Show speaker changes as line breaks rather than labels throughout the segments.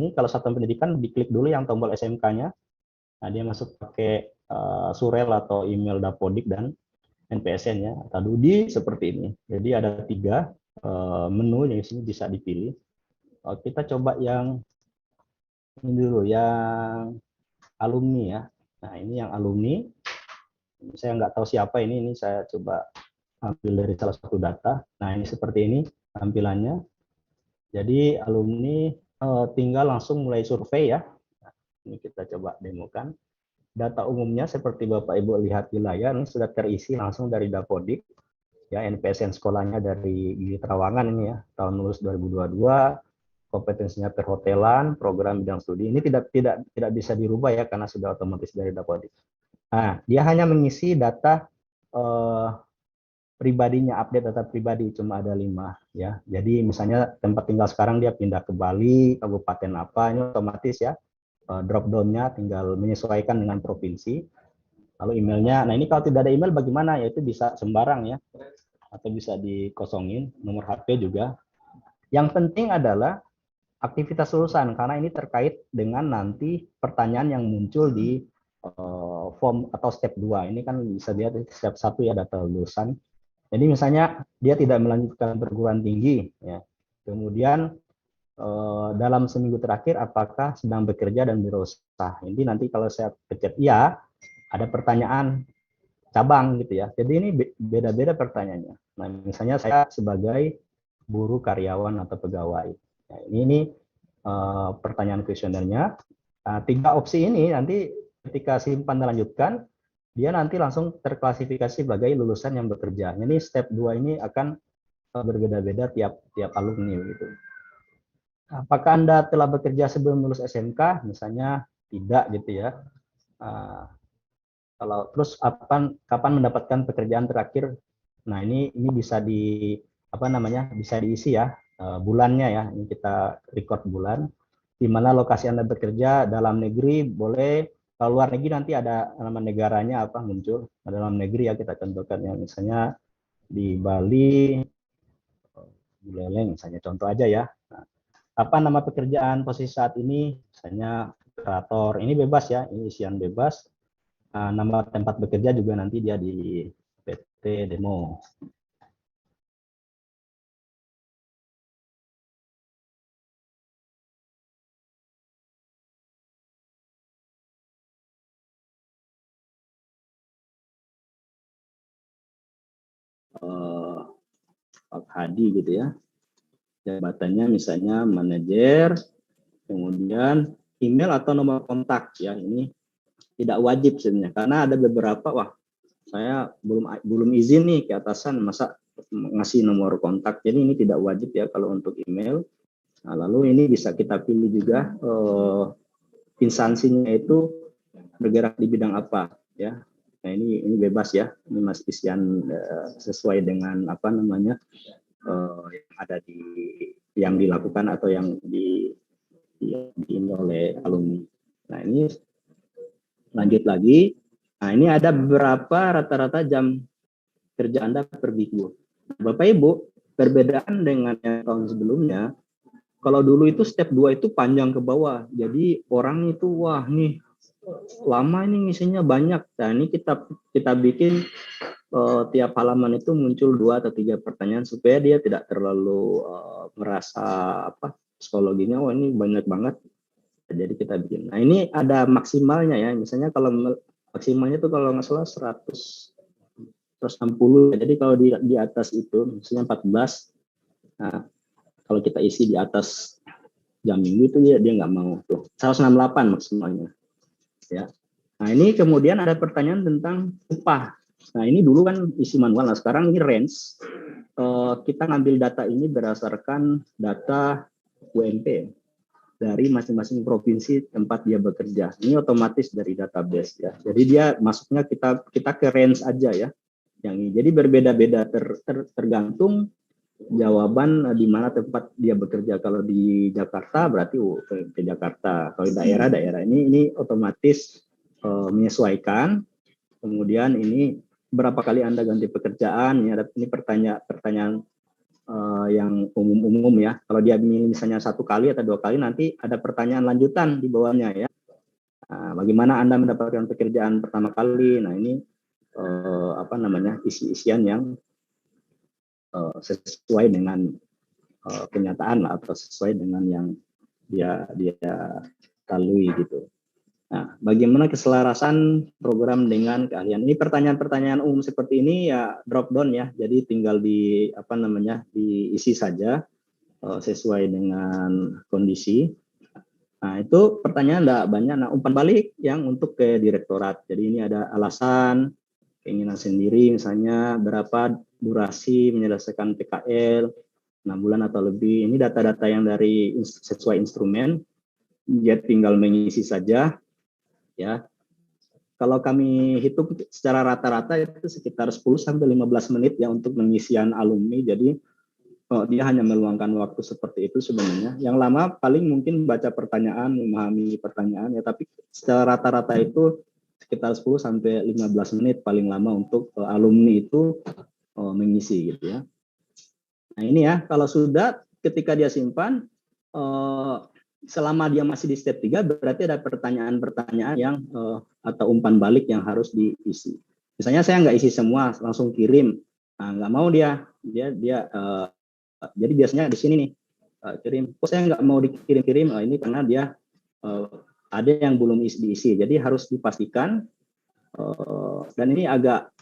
Ini kalau satuan pendidikan diklik dulu yang tombol SMK-nya. Nah, dia masuk pakai surel atau email Dapodik dan NPSN-nya. Tadudi seperti ini. Jadi ada 3 menu yang di sini bisa dipilih. Kita coba yang ini dulu, yang alumni ya. Nah, ini yang alumni. Saya nggak tahu siapa ini saya coba ambil dari salah satu data. Nah, ini seperti ini tampilannya. Jadi alumni tinggal langsung mulai survei ya. Nah, ini kita coba demokan. Data umumnya seperti Bapak Ibu lihat di layar ini sudah terisi langsung dari Dapodik. Ya, NPSN sekolahnya dari Gili Trawangan ini ya, tahun lulus 2022, kompetensinya perhotelan, program bidang studi. Ini tidak bisa dirubah ya karena sudah otomatis dari Dapodik. Nah, dia hanya mengisi data pribadinya, update data pribadi cuma ada 5 ya. Jadi misalnya tempat tinggal sekarang dia pindah ke Bali, kabupaten apa, ini otomatis ya drop down-nya tinggal menyesuaikan dengan provinsi. Lalu emailnya, nah ini kalau tidak ada email bagaimana? Ya itu bisa sembarang ya, atau bisa dikosongin, nomor HP juga. Yang penting adalah aktivitas lulusan, karena ini terkait dengan nanti pertanyaan yang muncul di form atau step 2. Ini kan bisa dilihat step 1 ya, data lulusan. Jadi misalnya dia tidak melanjutkan perguruan tinggi, ya. Kemudian dalam seminggu terakhir apakah sedang bekerja dan berusaha. Ini nanti kalau saya pencet iya, ada pertanyaan cabang gitu ya. Jadi ini beda-beda pertanyaannya. Nah, misalnya saya sebagai buruh, karyawan atau pegawai. Nah, ini pertanyaan kuesionernya. Nah, 3 opsi ini nanti ketika simpan dan lanjutkan, dia nanti langsung terklasifikasi sebagai lulusan yang bekerja. Ini step 2 ini akan berbeda-beda tiap alumni gitu. Apakah Anda telah bekerja sebelum lulus SMK? Misalnya tidak gitu ya. Kalau terus kapan mendapatkan pekerjaan terakhir? Nah, ini bisa bisa diisi ya bulannya ya. Ini kita record bulan. Di mana lokasi Anda bekerja, dalam negeri boleh, kalau luar negeri nanti ada nama negaranya muncul. Dalam negeri ya kita contohkan ya, misalnya di Bali, di Leleng misalnya, contoh aja ya. Nah, apa nama pekerjaan posisi saat ini? Misalnya operator. Ini bebas ya, ini isian bebas. Nama tempat bekerja juga nanti dia di PT Demo. Pak Hadi gitu ya. Jabatannya misalnya manajer, kemudian email atau nomor kontak ya, ini tidak wajib sebenarnya karena ada beberapa saya belum izin nih ke atasan masa ngasih nomor kontak, jadi ini tidak wajib ya kalau untuk email. Nah, lalu ini bisa kita pilih juga instansinya itu bergerak di bidang apa ya. Nah, ini bebas ya, ini masih isian sesuai dengan yang ada yang dilakukan atau yang di oleh alumni. Nah, ini lanjut lagi. Nah, ini ada beberapa rata-rata jam kerja Anda per minggu. Bapak Ibu, perbedaan dengan yang tahun sebelumnya, kalau dulu itu step 2 itu panjang ke bawah. Jadi orang itu wah nih lama ini ngisinya banyak. Nah, ini kita bikin tiap halaman itu muncul 2 atau 3 pertanyaan supaya dia tidak terlalu merasa psikologinya ini banyak banget. Jadi kita bikin. Nah, ini ada maksimalnya ya. Misalnya kalau maksimalnya itu kalau nggak salah 160. Jadi kalau di atas itu misalnya 14. Nah, kalau kita isi di atas jam minggu itu dia nggak mau tuh. 168 maksimalnya. Ya. Nah, ini kemudian ada pertanyaan tentang upah. Nah, ini dulu kan isi manual. Nah, sekarang ini range. Kita ngambil data ini berdasarkan data UMP dari masing-masing provinsi tempat dia bekerja. Ini otomatis dari database ya. Jadi dia masuknya kita ke range aja ya. Yang ini. Jadi berbeda-beda tergantung jawaban di mana tempat dia bekerja. Kalau di Jakarta berarti ke Jakarta. Kalau daerah ini otomatis menyesuaikan. Kemudian ini berapa kali Anda ganti pekerjaan? Ini pertanyaan yang umum-umum ya. Kalau dia misalnya 1 kali atau 2 kali, nanti ada pertanyaan lanjutan di bawahnya ya. Bagaimana Anda mendapatkan pekerjaan pertama kali? Nah ini isi-isian yang sesuai dengan kenyataan atau sesuai dengan yang dia lalui gitu. Nah, bagaimana keselarasan program dengan keahlian? Ini pertanyaan-pertanyaan umum seperti ini ya drop down ya. Jadi tinggal diisi saja sesuai dengan kondisi. Nah, itu pertanyaan enggak banyak. Nah, umpan balik yang untuk ke direktorat. Jadi ini ada alasan, keinginan sendiri, misalnya berapa durasi menyelesaikan PKL, 6 bulan atau lebih. Ini data-data yang dari sesuai instrumen. Dia tinggal mengisi saja. Ya, kalau kami hitung secara rata-rata itu sekitar 10 sampai 15 menit ya untuk pengisian alumni. Jadi dia hanya meluangkan waktu seperti itu sebenarnya. Yang lama paling mungkin baca pertanyaan, memahami pertanyaan ya, tapi secara rata-rata itu sekitar 10 sampai 15 menit paling lama untuk alumni itu mengisi gitu ya. Nah, ini ya, kalau sudah ketika dia simpan selama dia masih di step 3 berarti ada pertanyaan-pertanyaan yang atau umpan balik yang harus diisi. Misalnya saya nggak isi semua, langsung kirim. Nah, nggak mau dia jadi biasanya di sini nih kirim. Kok saya nggak mau dikirim-kirim? Ini karena dia ada yang belum diisi. Jadi harus dipastikan dan ini agak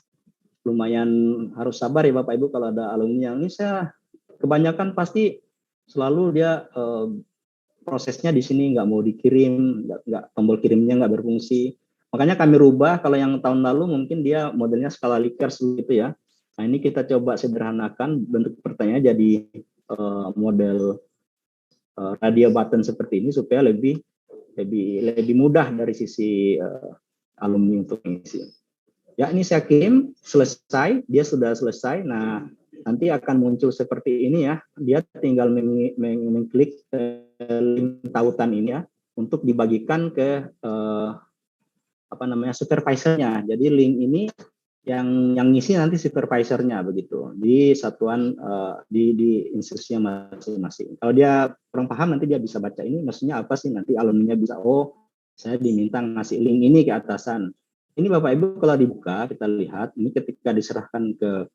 lumayan harus sabar ya Bapak Ibu kalau ada alumni yang ini saya kebanyakan pasti selalu dia prosesnya di sini nggak mau dikirim, nggak tombol kirimnya nggak berfungsi. Makanya kami rubah kalau yang tahun lalu mungkin dia modelnya skala Likert gitu ya. Nah ini kita coba sederhanakan bentuk pertanyaan jadi model radio button seperti ini supaya lebih mudah dari sisi alumni untuk mengisi. Ya ini saya kirim selesai, dia sudah selesai. Nah nanti akan muncul seperti ini ya. Dia tinggal mengklik link tautan ini ya untuk dibagikan ke supervisornya. Jadi link ini yang ngisi nanti supervisornya begitu di satuan di instruksinya masing-masing. Kalau dia kurang paham nanti dia bisa baca ini maksudnya apa sih, nanti alumninya bisa saya diminta ngasih link ini ke atasan. Ini Bapak Ibu kalau dibuka kita lihat ini ketika diserahkan ke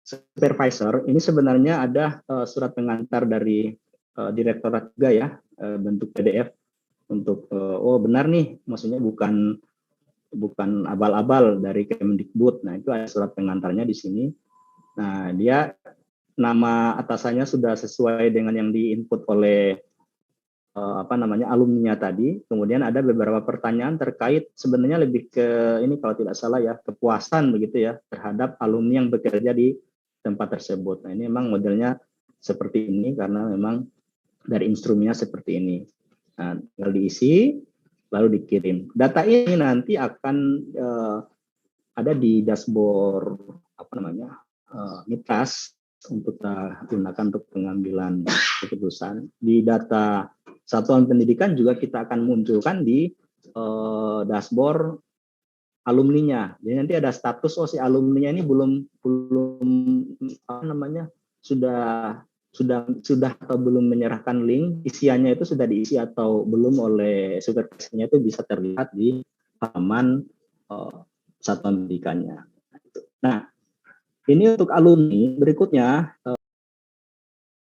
supervisor ini sebenarnya ada surat pengantar dari direktorat juga ya bentuk PDF untuk benar nih maksudnya bukan abal-abal dari Kemdikbud. Nah, itu ada surat pengantarnya di sini. Nah, dia nama atasannya sudah sesuai dengan yang diinput oleh alumninya tadi. Kemudian ada beberapa pertanyaan terkait sebenarnya lebih ke ini kalau tidak salah ya, kepuasan begitu ya terhadap alumni yang bekerja di tempat tersebut. Nah, ini memang modelnya seperti ini karena memang dari instrumennya seperti ini. Nah, tinggal diisi lalu dikirim. Data ini nanti akan ada di dashboard Mitras untuk digunakan untuk pengambilan keputusan. Di data satuan pendidikan juga kita akan munculkan di dashboard alumninya. Jadi nanti ada status si alumninya ini belum sudah atau belum menyerahkan link, isiannya itu sudah diisi atau belum oleh supervisornya itu bisa terlihat di halaman satuan pendidikannya. Nah, ini untuk alumni berikutnya